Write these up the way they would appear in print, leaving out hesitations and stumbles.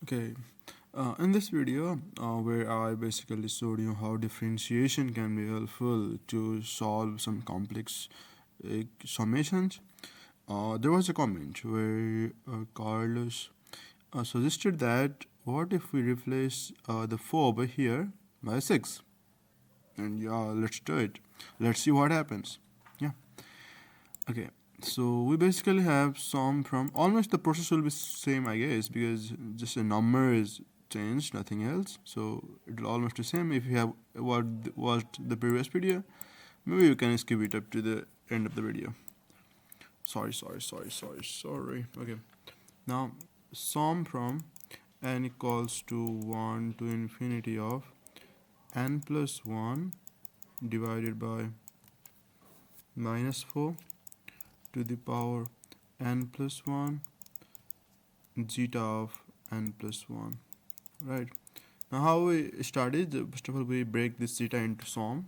Okay, in this video, where I basically showed you how differentiation can be helpful to solve some complex summations, there was a comment where Carlos suggested that what if we replace the 4 over here by 6? And yeah, let's do it. Let's see what happens. Yeah. Okay, so we basically have sum from almost the process will be same, I guess, because just a number is changed, nothing else. So it will almost the same. If you have watched the previous video, maybe you can skip it up to the end of the video. Sorry. Okay, now sum from n equals to 1 to infinity of n plus 1 divided by minus 4 to the power n plus 1 zeta of n plus 1, right? Now how we started, first of all we break this zeta into sum.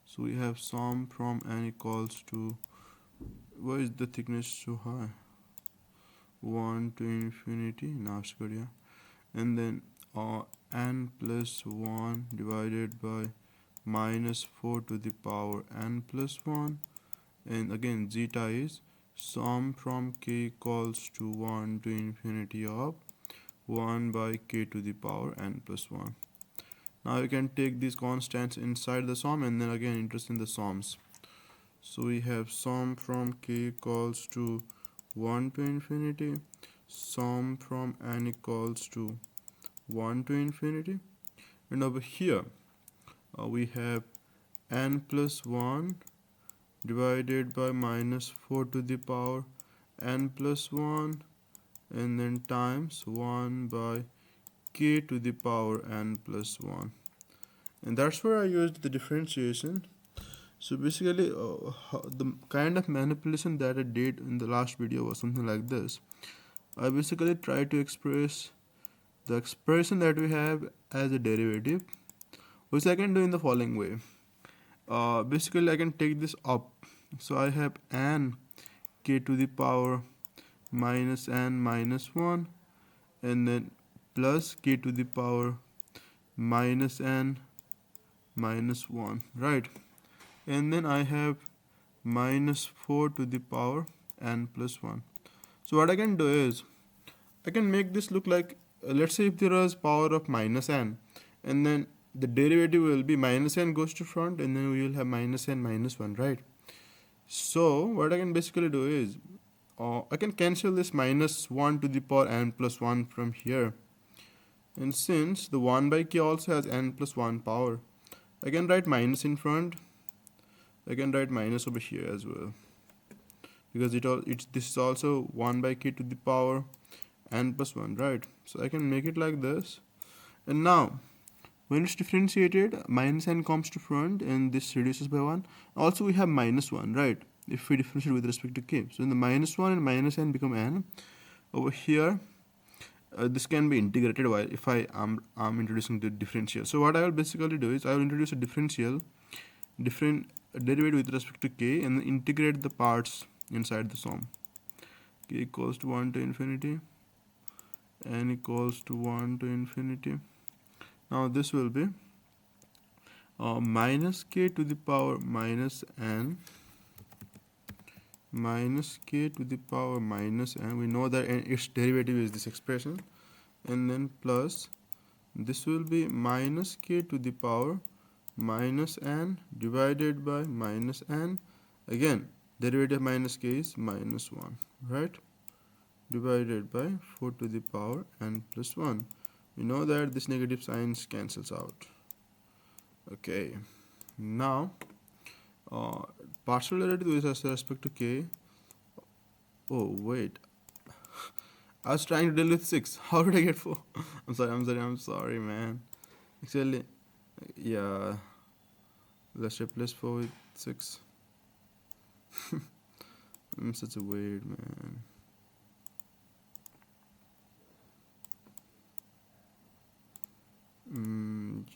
So we have sum from n equals to, why is the thickness so high, 1 to infinity, now it's good, yeah. And then n plus 1 divided by minus 4 to the power n plus 1, and again zeta is sum from k equals to 1 to infinity of 1 by k to the power n plus 1. Now you can take these constants inside the sum and then again interest in the sums. So we have sum from k equals to 1 to infinity, sum from n equals to 1 to infinity, and over here we have n plus 1 divided by minus 4 to the power n plus 1, and then times 1 by k to the power n plus 1. And that's where I used the differentiation. So basically the kind of manipulation that I did in the last video was something like this. I basically tried to express the expression that we have as a derivative, which I can do in the following way. Basically I can take this up. So I have n k to the power minus n minus 1, and then plus k to the power minus n minus 1, right? And then I have minus 4 to the power n plus 1. So what I can do is I can make this look like, let's say if there is power of minus n, and then the derivative will be minus n goes to front, and then we will have minus n minus 1, right? So what I can basically do is I can cancel this minus 1 to the power n plus 1 from here, and since the 1 by k also has n plus 1 power, I can write minus in front. I can write minus over here as well, because this is also 1 by k to the power n plus 1, right? So I can make it like this. And now when it's differentiated, minus n comes to front and this reduces by 1. Also we have minus 1, right, if we differentiate with respect to k. So in the minus 1 and minus n become n. Over here this can be integrated while if I am introducing the differential. So what I will basically do is I will introduce a differential derivative with respect to k and then integrate the parts inside the sum. K equals to 1 to infinity, n equals to 1 to infinity. Now this will be minus k to the power minus n minus k to the power minus n. We know that its derivative is this expression, and then plus this will be minus k to the power minus n divided by minus n. Again derivative minus k is minus 1, right, divided by 4 to the power n plus 1. We know that this negative signs cancels out. Okay, now partial derivative with respect to k. Oh wait, I was trying to deal with 6. How did I get 4? I'm sorry, man. Actually, yeah, let's replace 4 with 6. I'm such a weird man.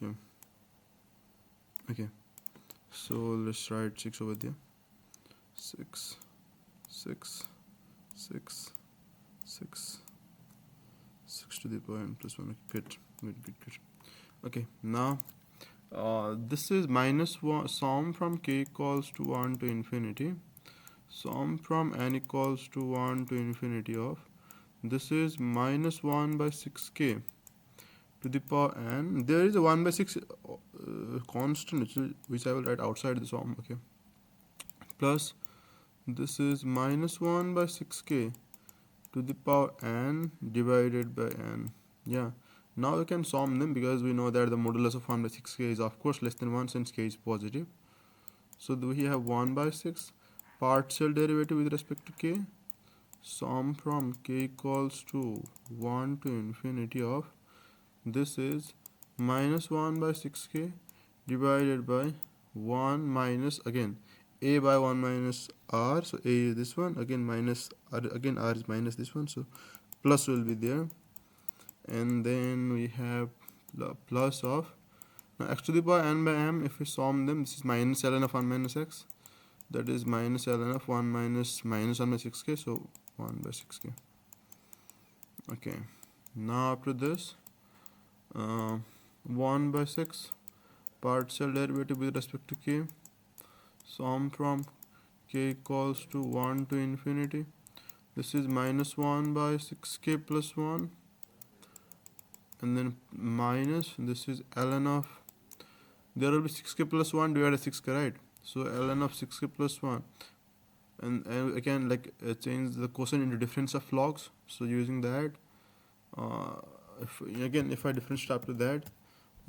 Yeah. Okay, so let's write 6 over there. 6 6 6 6 6 6 to the power n plus 1. Okay, good. Okay, now this is minus 1 sum from k equals to 1 to infinity, sum from n equals to 1 to infinity of, this is minus 1 by 6k to the power n. There is a 1 by 6 constant which I will write outside the sum. Okay, plus this is minus 1 by 6k to the power n divided by n. Yeah, now we can sum them because we know that the modulus of 1 by 6k is of course less than 1 since k is positive. So we have 1 by 6 partial derivative with respect to k, sum from k equals to 1 to infinity of, this is minus 1 by 6k divided by 1 minus again a by 1 minus r, so a is this one, again minus r, again r is minus this one, so plus will be there, and then we have the plus of, now x to the power n by m, if we sum them, this is minus ln of 1 minus x, that is minus ln of 1 minus 1 by 6k, so 1 by 6k. Okay, now after this 1 by 6 partial derivative with respect to k, sum from k equals to 1 to infinity, this is minus 1 by 6k plus 1, and then minus, this is ln of, there will be 6k plus 1 divided by 6k, right? So ln of 6k plus 1, and again like change the quotient into difference of logs, so using that if I differentiate after that,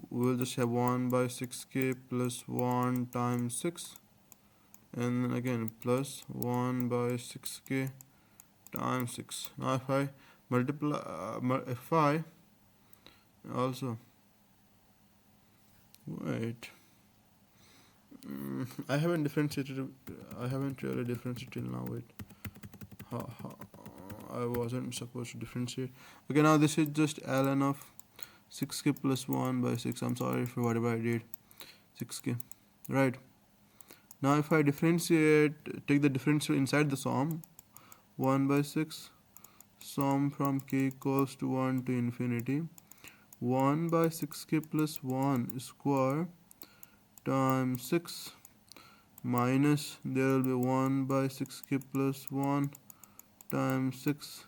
we will just have 1 by 6k plus 1 times 6, and then again plus 1 by 6k times 6. Now if I multiply if I also wait, I haven't really differentiated till now. Wait, I wasn't supposed to differentiate. Okay, now this is just ln of 6k plus 1 by 6. I'm sorry for whatever I did. 6k, right? Now if I differentiate, take the differential inside the sum, 1 by 6 sum from k equals to 1 to infinity, 1 by 6k plus 1 square times 6 minus, there will be 1 by 6k plus 1 times 6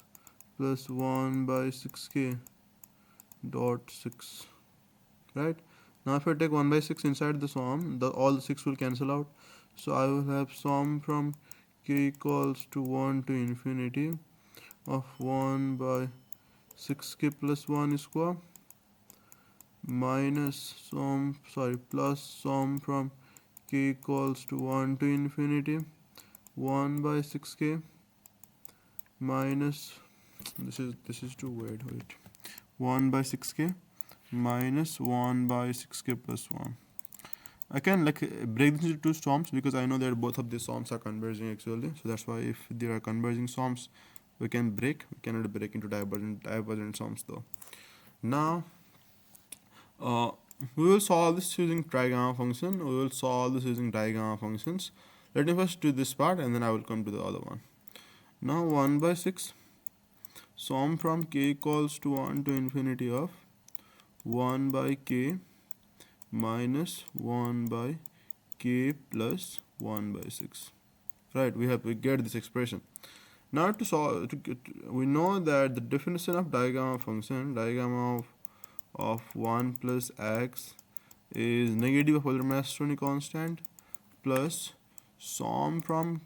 plus 1 by 6k dot 6, right? Now if I take 1 by 6 inside the sum, all the 6 will cancel out, so I will have sum from k equals to 1 to infinity of 1 by 6k plus 1 square minus plus sum from k equals to 1 to infinity 1 by 6k minus, this is too weird, wait, 1 by 6k minus 1 by 6k plus 1. I can break this into two sums because I know that both of these sums are converging actually, so that's why if there are converging sums we can break, we cannot break into divergent sums though. Now we will solve this using trigamma function. We will solve this using digamma functions. Let me first do this part and then I will come to the other one. Now 1 by 6 sum from k equals to 1 to infinity of 1 by k minus 1 by k plus 1 by 6. Right, we get this expression. Now to solve, we know that the definition of digamma function, digamma of 1 plus x is negative of Euler Masoni constant plus sum from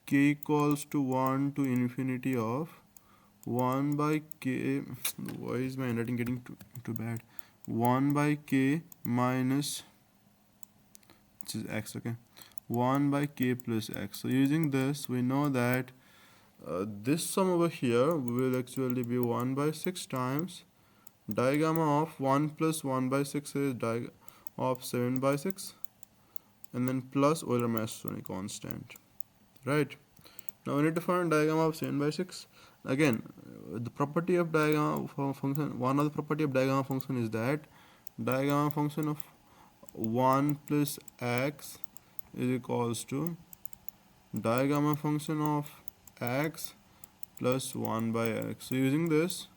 k equals to 1 to infinity of 1 by k, why is my handwriting getting too bad, 1 by k minus, which is x, okay, 1 by k plus x. So using this we know that this sum over here will actually be 1 by 6 times digamma of 1 plus 1 by 6 is of 7 by 6, and then plus Euler Masoni constant, right? Now we need to find digamma of 7 by 6. Again, the property of digamma function, one of the property of digamma function is that digamma function of 1 plus x is equals to digamma function of x plus 1 by x. So using this,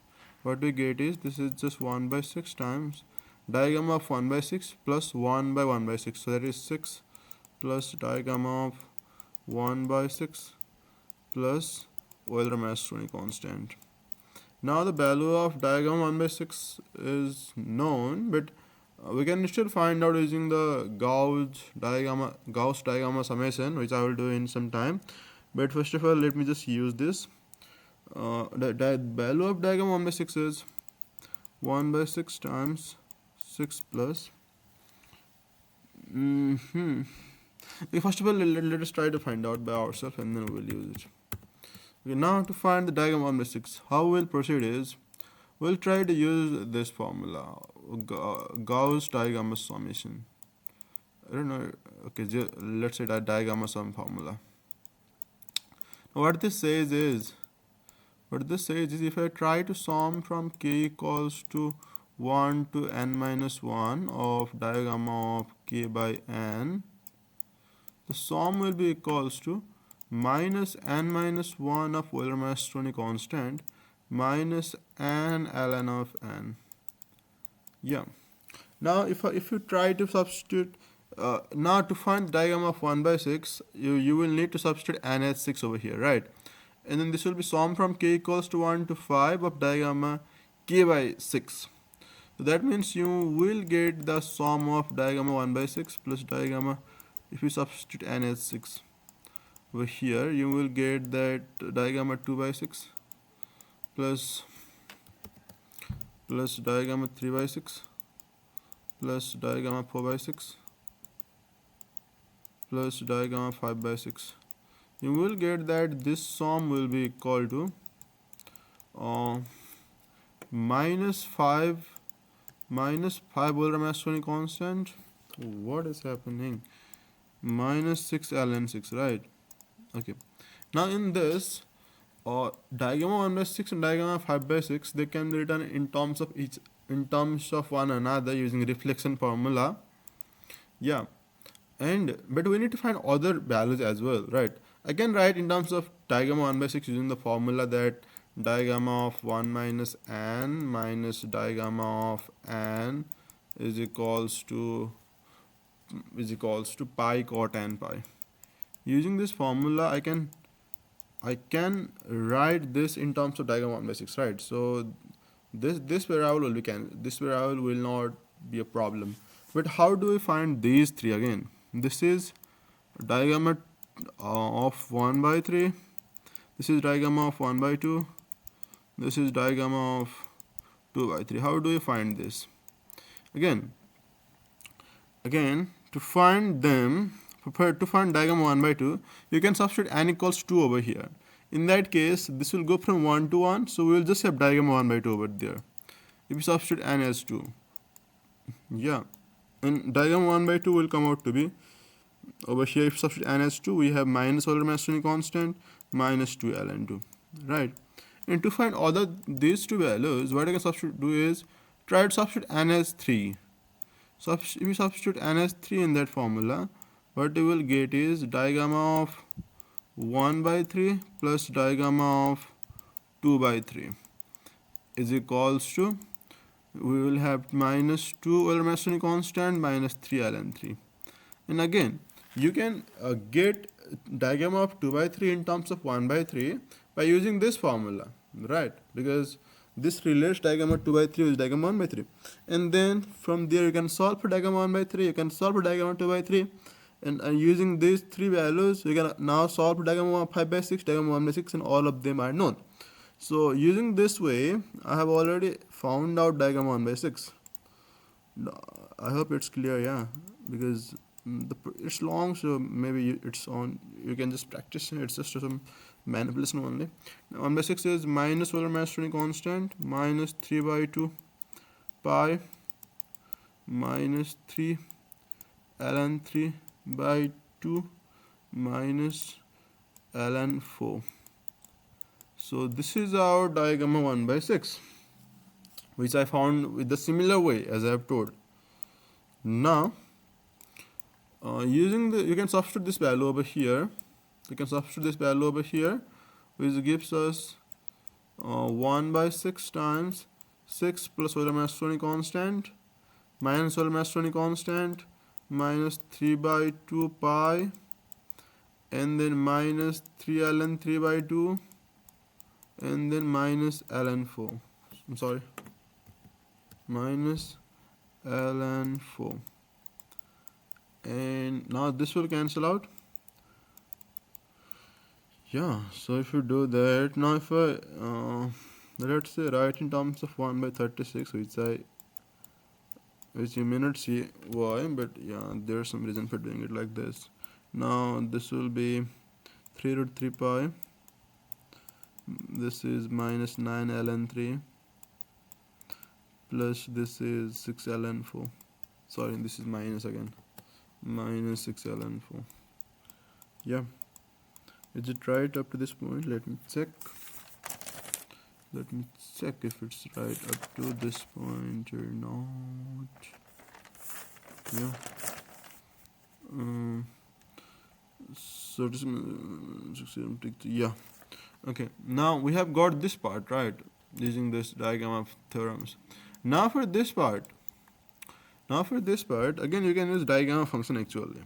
what we get is, this is just 1 by 6 times diagamma of 1 by 6 plus 1 by 1 by 6. So that is 6 plus diagamma of 1 by 6 plus Euler-Mastroianni constant. Now the value of diagamma 1 by 6 is known, but we can still find out using the Gauss diagamma summation, which I will do in some time. But first of all, let me just use this. The value of diagamma 1 by 6 is 1 by 6 times 6 plus. Okay, first of all, let us try to find out by ourselves, and then we will use it. Okay, now to find the diagamma 1 by 6, how we'll proceed is, we'll try to use this formula, Gauss diagamma summation. I don't know. Okay, let's say that diagamma sum formula. Now what this says is, if I try to sum from k equals to 1 to n minus 1 of diagamma of k by n, the sum will be equals to minus n minus 1 of Euler-Mastroianni constant minus n ln of n. Yeah. Now if you try to substitute, now to find diagamma of 1 by 6, you will need to substitute n as 6 over here, right? And then this will be sum from k equals to 1 to 5 of diagamma k by 6. So that means you will get the sum of diagamma 1 by 6 plus diagamma, if you substitute n as 6 over here, you will get that diagamma 2 by 6 plus diagamma 3 by 6 plus diagamma 4 by 6 plus diagamma 5 by 6. You will get that this sum will be equal to minus 5 Euler-Mastroianni constant. What is happening? Minus 6 ln 6, right? Okay. Now in this, diagamma 1 by 6 and diagamma 5 by 6, they can be written in terms of one another using reflection formula. Yeah. But we need to find other values as well, right? I can write in terms of diagamma 1 by 6 using the formula that diagamma of 1 minus n minus diagamma of n is equals to pi cot n pi. Using this formula, I can write this in terms of diagamma 1 by 6, right? So this variable will not be a problem. But how do we find these three again? This is diagamma of 1 by 3. This is diagamma of 1 by 2. This is diagamma of 2 by 3. How do we find this? Again, to find them, to find diagamma 1 by 2, you can substitute n equals 2 over here. In that case, this will go from 1 to 1, so we will just have diagamma 1 by 2 over there. If you substitute n as 2, yeah, and diagamma 1 by 2 will come out to be, over here if you substitute n as 2, we have minus Euler-Mastroianni constant minus 2 ln 2, right? And to find these two values, what I can do is try to substitute n as 3. So if you substitute n as 3 in that formula, what you will get is diagamma of 1 by 3 plus diagamma of 2 by 3 is equals to, we will have minus 2 Euler-Mastroianni constant minus 3 ln 3. And again, you can get diagamma of 2 by 3 in terms of 1 by 3 by using this formula, right? Because this relates diagamma 2 by 3 with diagamma 1 by 3. And then from there you can solve for diagamma 1 by 3, you can solve for diagamma 2 by 3. And using these three values, you can now solve for diagamma 5 by 6, diagamma 1 by 6, and all of them are known. So using this way, I have already found out diagamma 1 by 6. I hope it's clear, yeah, because it's long, so maybe it's on, you can just practice, it's just some manipulation only. Now 1 by 6 is minus Euler-Mastroianni constant minus 3 by 2 pi minus 3 ln 3 by 2 minus ln 4. So this is our diagamma 1 by 6, which I found with the similar way as I have told. Now you can substitute this value over here. Which gives us 1 by 6 times 6 plus solar mass Stoney constant minus solar mass Stoney constant minus 3 by 2 pi and then minus 3 ln 3 by 2 and then minus ln 4. I'm sorry, minus ln 4. And now this will cancel out. Yeah, so if you do that, now if I let's say write in terms of 1 by 36, which you may not see why, but yeah, there's some reason for doing it like this. Now this will be 3 root 3 pi. This is minus 9 ln 3 plus this is 6 ln 4. Sorry, this is minus again. Minus 6 ln 4. Yeah. Is it right up to this point? Let me check. Let me check if it's right up to this point or not. Yeah. So this yeah. Okay. Now we have got this part right using this diagram of theorems. Now for this part, again you can use diagram of function actually.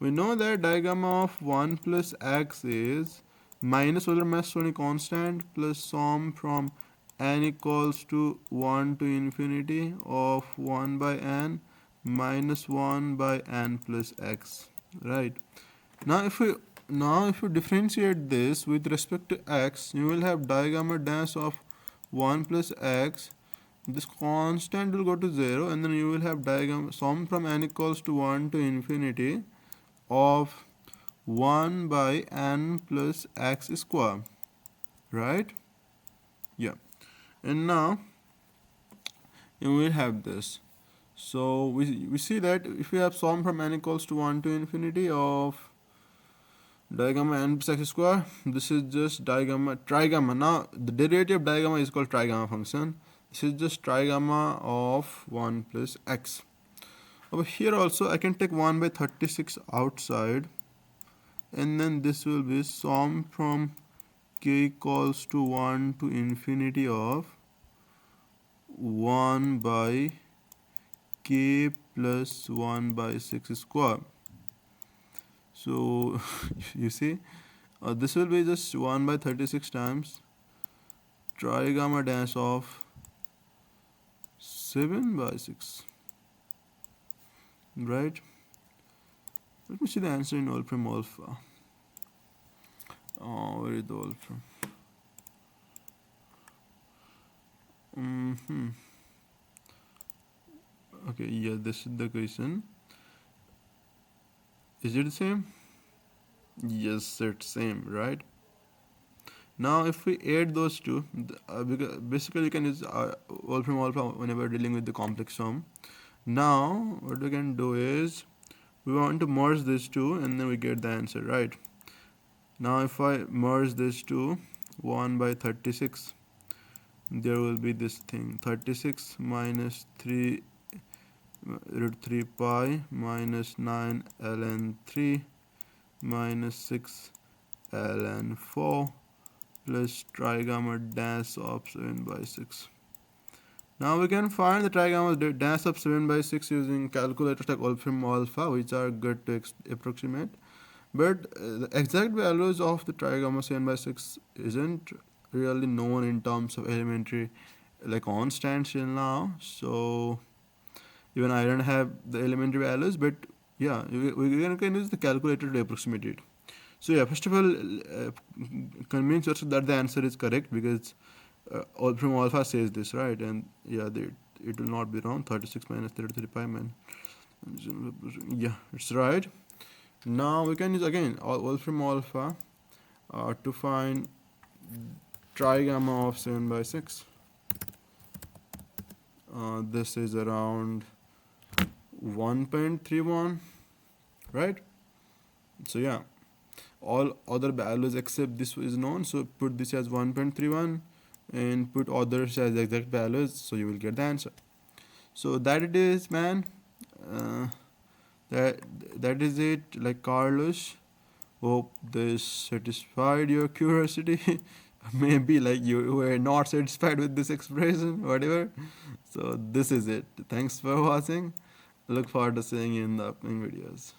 We know that diagram of 1 plus x is minus solar mass Stoney constant plus sum from n equals to 1 to infinity of 1 by n minus 1 by n plus x, right? Now if you differentiate this with respect to x, you will have digamma dash of 1 plus x. This constant will go to 0 and then you will have diagram sum from n equals to 1 to infinity of 1 by n plus x square, right? Yeah. And now you will have this. So we see that if we have sum from n equals to 1 to infinity of digamma n plus x square, this is just trigamma. Now the derivative of digamma is called trigamma function. This is just trigamma of 1 plus x. Over here also I can take 1 by 36 outside, and then this will be sum from k equals to 1 to infinity of 1 by k plus 1 by 6 square. So you see, this will be just 1 by 36 times trigamma dash of 7 by 6, right? Let me see the answer in Wolfram alpha. Where is the Wolfram? Okay, yeah, this is the question. Is it the same? Yes, it's same, right? Now if we add those two, basically you can use Wolfram alpha whenever dealing with the complex sum. Now what we can do is we want to merge these two and then we get the answer, right? Now if I merge these two, 1 by 36, there will be this thing, 36 minus 3 root 3 pi minus 9 ln 3 minus 6 ln 4 plus trigamma dash of 7 by 6. Now we can find the trigamma dash of 7 by 6 using calculators like Wolfram alpha, which are good to approximate. But the exact values of the trigamma 7 by 6 isn't really known in terms of elementary like constants till now. So even I don't have the elementary values, but yeah, we can use the calculator to approximate it. So yeah, first of all, convince yourself that the answer is correct because Wolfram alpha says this, right? And yeah, it will not be wrong. 36 minus 33 pi man. Yeah, it's right. Now we can use again Wolfram alpha to find trigamma of 7 by 6. This is around 1.31, right? So yeah, all other values except this is known, so put this as 1.31 and put others as exact values, so you will get the answer. So that it is, man. That is it. Like Carlos, hope this satisfied your curiosity. maybe like you were not satisfied with this expression, whatever. So this is it. Thanks for watching. Look forward to seeing you in the upcoming videos.